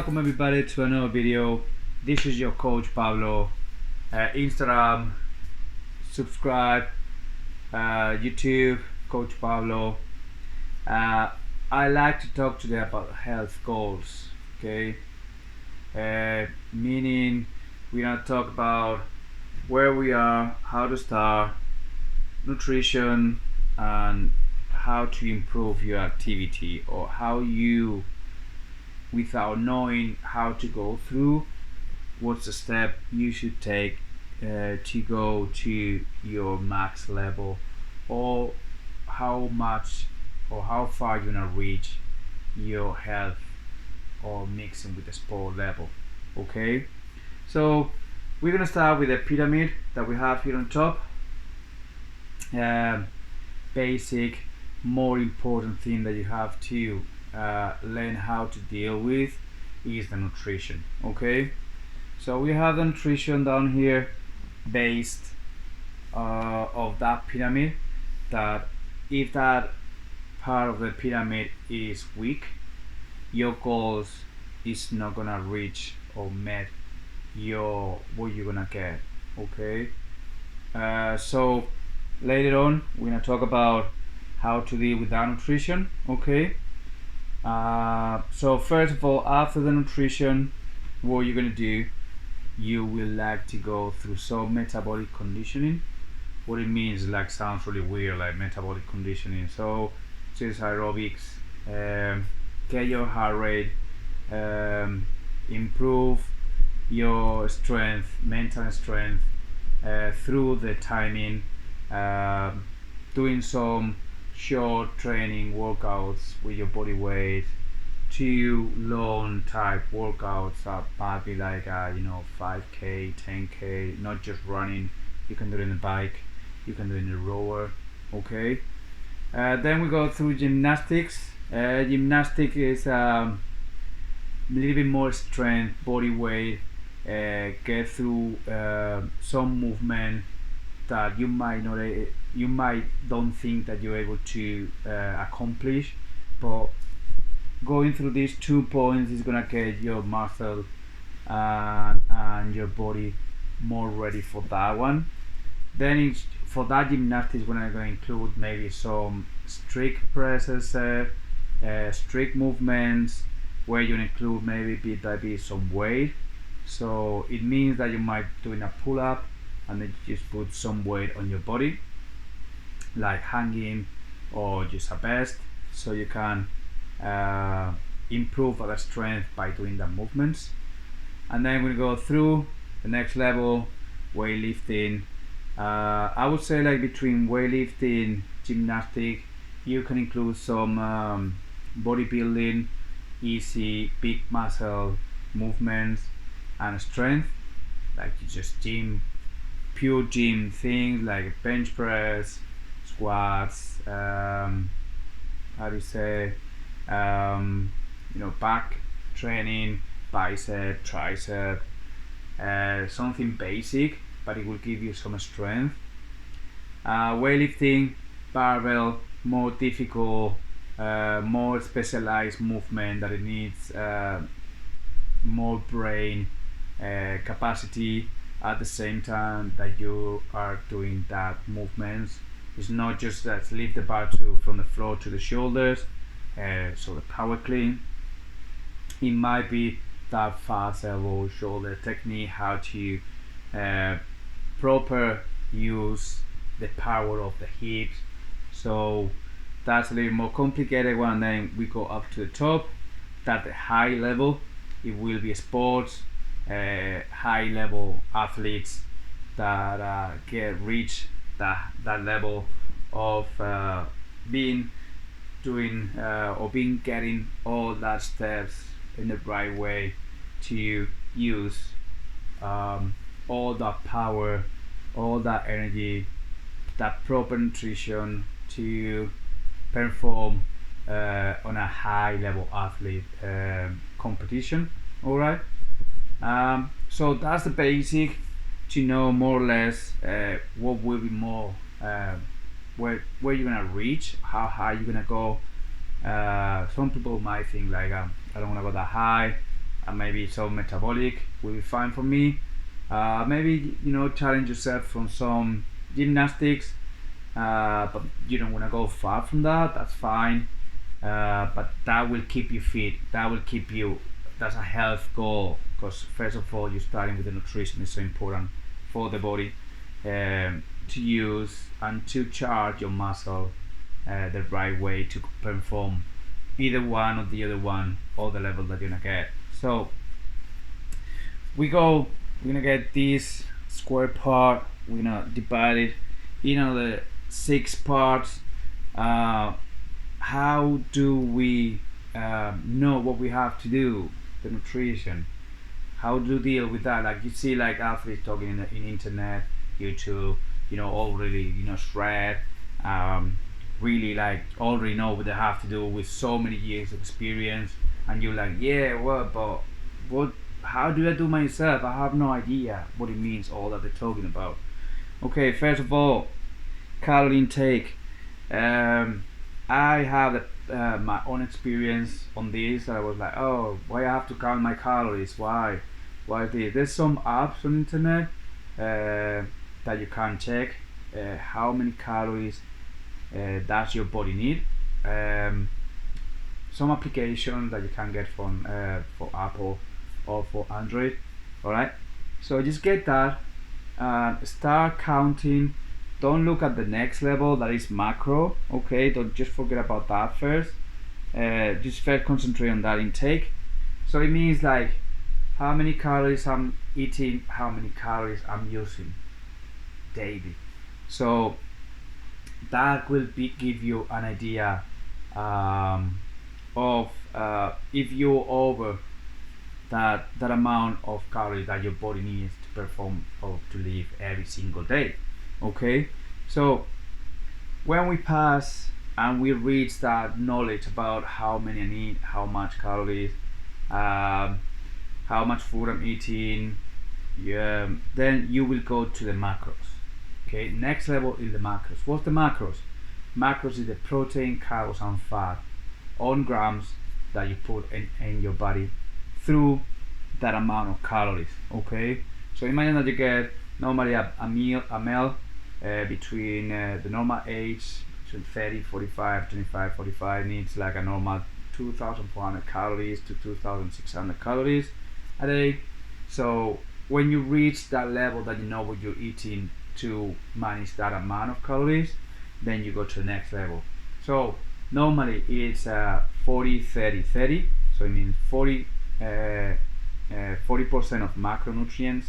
Welcome everybody to another video. This is your coach Pablo. Instagram, subscribe, YouTube, Coach Pablo. I like to talk today about health goals. Okay, meaning we're gonna talk about where we are, how to start, nutrition, and how to improve your activity, or how you, without knowing how to go through, what's the step you should take to go to your max level, or how much or how far you're gonna reach your health or mixing with the sport level. Okay, so we're gonna start with a pyramid that we have here on top. Basic, more important thing that you have to learn how to deal with is the nutrition. Okay, so we have the nutrition down here based of that pyramid, that if that part of the pyramid is weak, your goals is not gonna reach or met what you're gonna get. Okay, so later on we're gonna talk about how to deal with that nutrition. Okay, so first of all, after the nutrition, what you're gonna do, you will like to go through some metabolic conditioning. What it means, like, sounds really weird, like metabolic conditioning. So it's aerobics, get your heart rate, improve your strength, mental strength, through the timing, doing some short training workouts with your body weight, to long type workouts that might be like 5k, 10k, not just running. You can do it in the bike, you can do it in the rower. Okay, then we go through gymnastics. Gymnastics is a little bit more strength, body weight, get through some movement that you might don't think that you're able to accomplish, but going through these 2 points is gonna get your muscle and your body more ready for that one. Then for that gymnastics, we're gonna include maybe some strict presses, strict movements, where you include maybe some weight. So it means that you might doing a pull-up and then you just put some weight on your body, like hanging or just a vest, so you can improve other strength by doing the movements. And then we go through the next level, weightlifting. I would say, like, between weightlifting, gymnastics, you can include some bodybuilding, easy big muscle movements and strength, like you just pure gym things like bench press, squats, back training, bicep, tricep, something basic, but it will give you some strength. Weightlifting, barbell, more difficult, more specialized movement that it needs more brain capacity at the same time that you are doing that movements. It's not just that lift the bar from the floor to the shoulders. So the power clean, it might be that fast elbow shoulder technique, how to proper use the power of the hips. So that's a little more complicated one. And then we go up to the top, that the high level, it will be sports, high level athletes that reach that level of getting all that steps in the right way to use all that power, all that energy, that proper nutrition to perform on a high level athlete competition. All right, so that's the basic, to know more or less what will be more where you're gonna reach, how high you're gonna go. Some people might think like, I don't want to go that high, and maybe some metabolic will be fine for me. Maybe challenge yourself from some gymnastics, but you don't want to go far from that. That's fine, but that will keep you fit. That will keep you. That's a health goal, because first of all, you're starting with the nutrition is so important for the body to use and to charge your muscle the right way to perform either one or the other one or the level that you're gonna get. So we're gonna get this square part, we're gonna divide it in the 6 parts. How do we know what we have to do, the nutrition? How do you deal with that? Like you see like athletes talking in internet, YouTube, already shred, really like already know what they have to do with so many years of experience, and you're like, yeah, well, but what? How do I do myself? I have no idea what it means, all that they're talking about. Okay, first of all, calorie intake. I have my own experience on this. I was like, oh, why I have to count my calories? Why this? There's some apps on internet that you can check how many calories does your body need. Some applications that you can get from for Apple or for Android. All right, so just get that and start counting. Don't look at the next level, that is macro. Okay, don't just forget about that first. Just first concentrate on that intake. So it means like how many calories I'm eating, how many calories I'm using daily. So that will give you an idea of if you're over that amount of calories that your body needs to perform or to live every single day. Okay, so when we pass and we reach that knowledge about how many I need, how much calories, how much food I'm eating, then you will go to the macros. Okay, next level is the macros. What's the macros? Macros is the protein, carbs, and fat on grams that you put in your body through that amount of calories. Okay, so imagine that you get normally a male between the normal age between 30, 45, 25, 45 needs like a normal 2,400 calories to 2,600 calories a day. So when you reach that level that you know what you're eating to manage that amount of calories, then you go to the next level. So normally it's 40, 30, 30. So it means 40% of macronutrients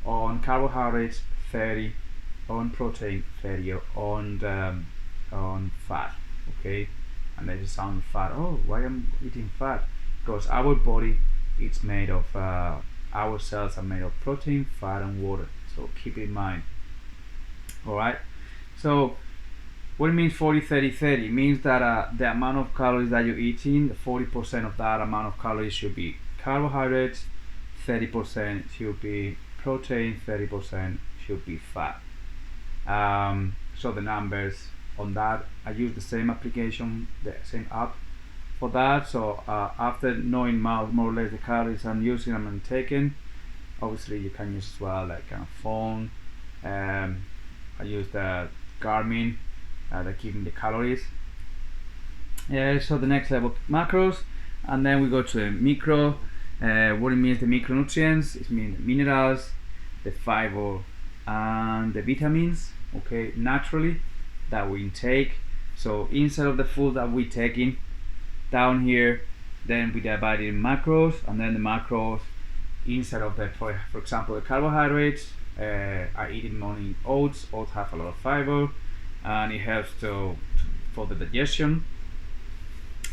on carbohydrates, 30 on protein, 30 on fat. Okay, and they just sound fat. Oh, why am I eating fat? Because our body it's made of our cells are made of protein, fat, and water. So keep it in mind. All right. So what it means 40, 30, 30 it means that the amount of calories that you're eating, 40% of that amount of calories should be carbohydrates, 30% should be protein, 30% should be fat. So the numbers on that, I use the same application, the same app for that. So after knowing more or less the calories I'm using, I'm taking, obviously you can use as well like a phone. I use the Garmin that give me the calories. So the next level macros, and then we go to the micro. What it means the micronutrients, it means the minerals, the fiber, and the vitamins. Okay, naturally that we intake. So inside of the food that we take in down here, then we divide it in macros, and then the macros inside of the, for example, the carbohydrates. I eat in morning oats. Oats have a lot of fiber, and it helps for the digestion.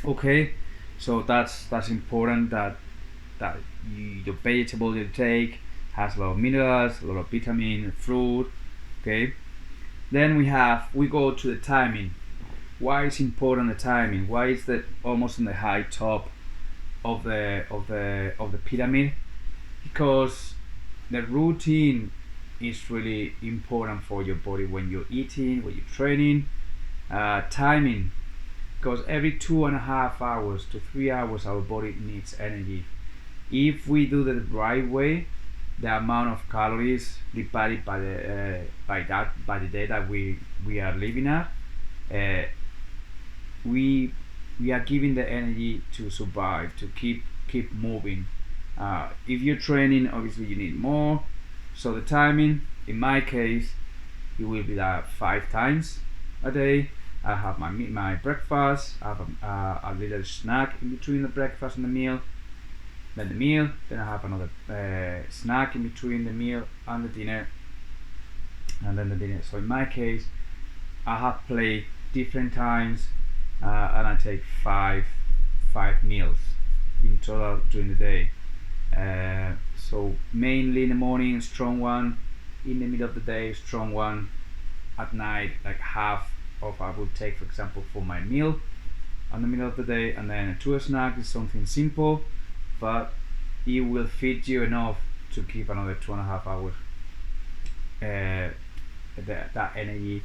Okay, so that's important that your vegetable you take has a lot of minerals, a lot of vitamin, fruit. Okay, then we go to the timing. Why is important the timing? Why is that almost on the high top of the pyramid? Because the routine is really important for your body when you're eating, when you're training. Timing, because every 2.5 hours to 3 hours our body needs energy If we do the right way, the amount of calories divided by the day that we are living at, we are giving the energy to survive, to keep moving. If you're training, obviously you need more. So the timing, in my case, it will be like 5 times a day. I have my breakfast. I have a little snack in between the breakfast and the meal. Then the meal. Then I have another snack in between the meal and the dinner. And then the dinner. So in my case, I have played different times, and I take five meals in total during the day. So mainly in the morning, strong one. In the middle of the day, strong one. At night, like half of I would take, for example, for my meal in the middle of the day, and then a snack is something simple, but it will feed you enough to keep another 2.5 hours that energy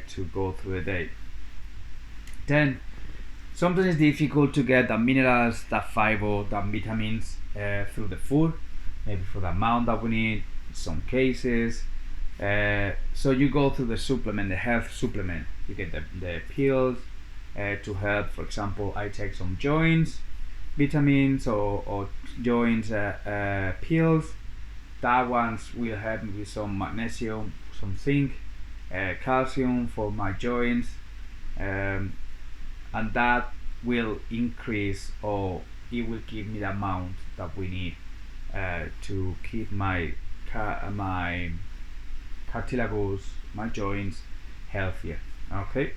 to go through the day. Then sometimes it's difficult to get the minerals, the fiber, the vitamins through the food, maybe for the amount that we need in some cases. So you go through the supplement, the health supplement. You get the pills to help. For example, I take some joints vitamins or joints pills. That ones will help me with some magnesium, some zinc, calcium for my joints, and that will increase, or it will give me the amount that we need to keep my cartilages, my joints healthier. Okay.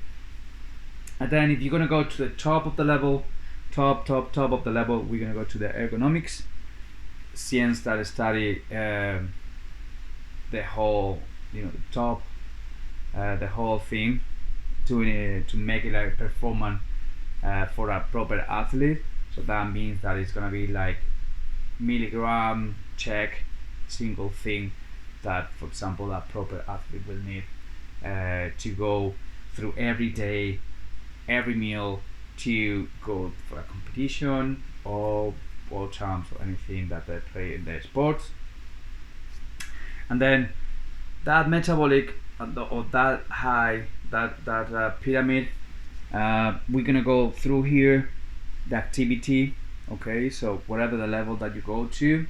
And then if you're gonna go to the top of the level, top of the level, we're gonna go to the ergonomics science that study the whole, the top, the whole thing to make it like performance for a proper athlete. So that means that it's gonna be like milligram check, single thing that, for example, a proper athlete will need to go through every day, every meal, to go for a competition or world champs or anything that they play in their sports. And then that metabolic or that high, that pyramid, we're gonna go through here the activity. Okay, so whatever the level that you go to,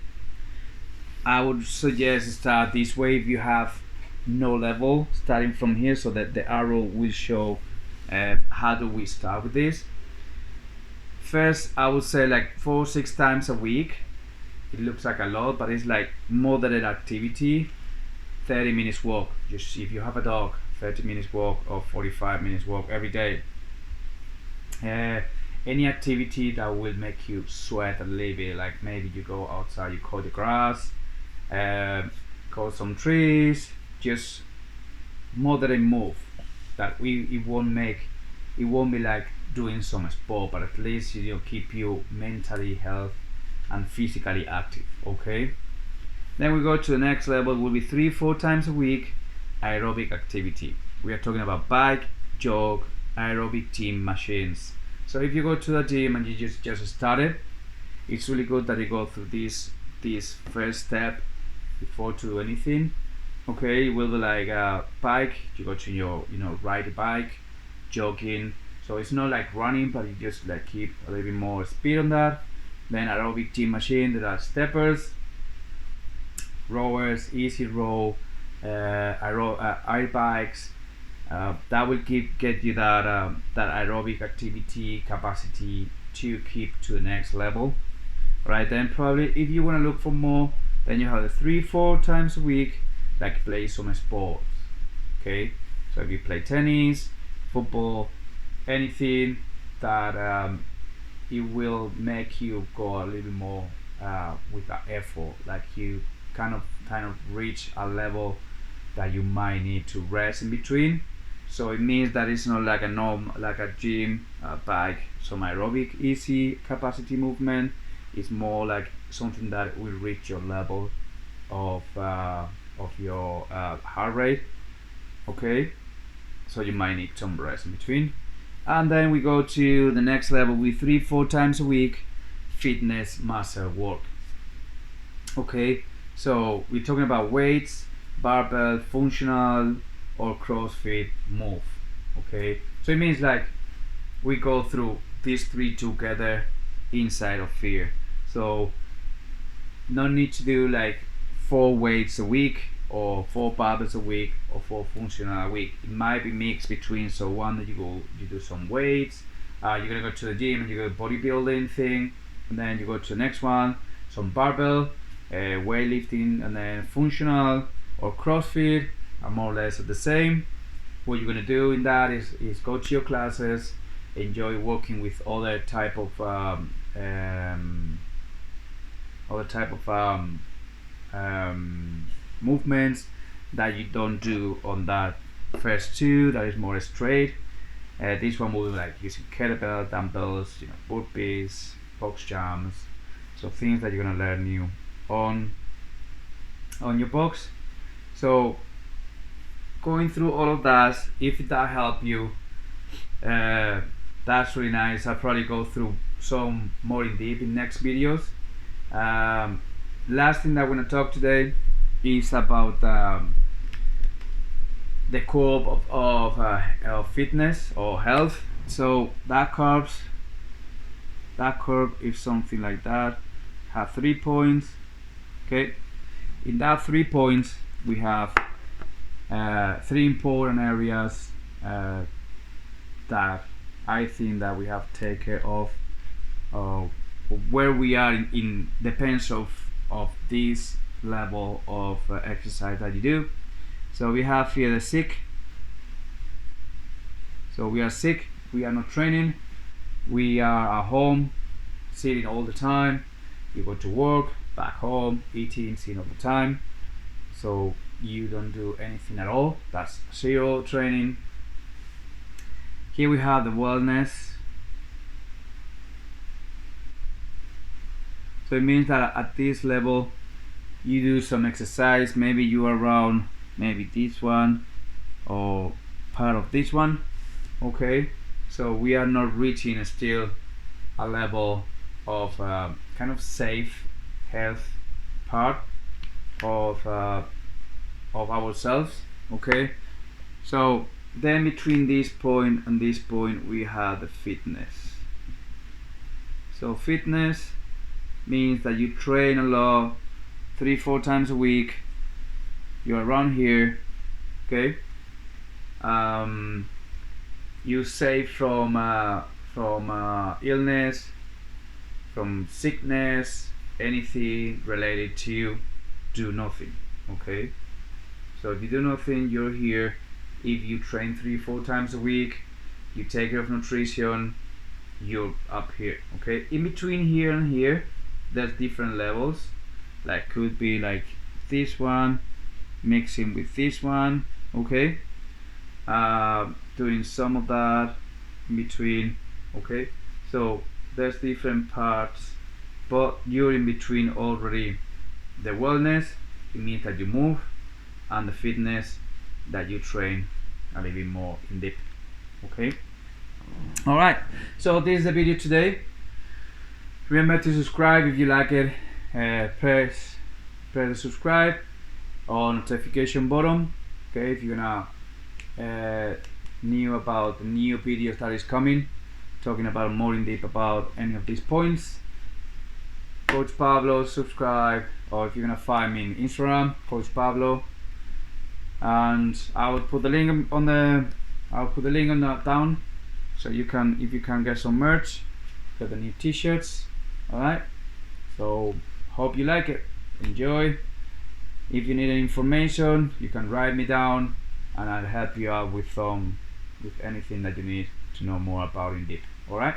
I would suggest start this way if you have no level, starting from here, so that the arrow will show how do we start with this. First, I would say like 4-6 times a week. It looks like a lot, but it's like moderate activity. 30 minutes walk, just if you have a dog, 30 minutes walk or 45 minutes walk every day. Any activity that will make you sweat a little bit, like maybe you go outside, you cut the grass, cut some trees, just moderate move. That it won't be like doing some sport, but at least keep you mentally healthy and physically active. Okay. Then we go to the next level. Will be 3-4 times a week aerobic activity. We are talking about bike, jog, aerobic gym machines. So if you go to the gym and you just started, it's really good that you go through this first step before to do anything. Okay, it will be like a bike. You go to your ride a bike, jogging. So it's not like running, but you just like keep a little bit more speed on that. Then aerobic gym machine. There are steppers, rowers, easy row, air bikes. That will get you that aerobic activity capacity to keep to the next level. Right, then probably if you want to look for more, then you have the 3-4 times a week, like play some sports. Okay, so if you play tennis, football, anything that it will make you go a little bit more with the effort, like you kind of reach a level that you might need to rest in between. So it means that it's not like a gym bike, some aerobic easy capacity movement. It's more like something that will reach your level of your heart rate. Okay, so you might need some rest in between. And then we go to the next level with 3-4 times a week fitness muscle work. Okay, so we're talking about weights, barbell, functional, or CrossFit move. Okay, so it means like we go through these three together inside of here. So no need to do like 4 weights a week or 4 barbells a week or 4 functional a week. It might be mixed between. So one that you do some weights, you're gonna go to the gym and you go bodybuilding thing, and then you go to the next one, some barbell, weightlifting, and then functional or CrossFit are more or less the same. What you're gonna do in that is go to your classes, enjoy working with other type of movements that you don't do on that first two. That is more straight. This one will be like using kettlebell, dumbbells, burpees, box jumps, so things that you're gonna learn new on your box. So going through all of that, if that helped you, that's really nice. I'll probably go through some more in deep in next videos. Last thing that I want to talk today is about the curve of fitness or health. So that curve is something like that. Have 3 points. Okay, in that 3 points we have 3 important areas that I think that we have to take care of where we are in depends of this level of exercise that you do. So we have here the sick. So we are sick, we are not training, we are at home sitting all the time. You go to work, back home, eating, sitting all the time, so you don't do anything at all. That's 0 training. Here we have the wellness. So it means that at this level you do some exercise. Maybe you are around maybe this one or part of this one. Okay, so we are not reaching still a level of kind of safe health part of ourselves. Okay, so then between this point and this point we have the fitness. So fitness means that you train a lot, 3-4 times a week. You're around here. Okay, you save from illness, from sickness, anything related to do nothing. Okay, so if you do nothing, you're here. If you train 3-4 times a week, you take care of nutrition, you're up here. Okay, in between here and here there's different levels, like could be like this one mixing with this one. Okay, doing some of that in between. Okay, so there's different parts, but you're in between already. The wellness, it means that you move, and the fitness, that you train a little bit more in depth. Okay, all right, so this is the video today. Remember to subscribe if you like it. Press the subscribe or notification button. Okay, if you're gonna new about the new videos that is coming, talking about more in depth about any of these points. Coach Pablo, subscribe, or if you're gonna find me in Instagram, Coach Pablo, and I will put the link on that down, so you can, if you can get some merch, get the new t-shirts. All right, so hope you like it, enjoy. If you need any information, you can write me down and I'll help you out with anything that you need to know more about in depth. All right.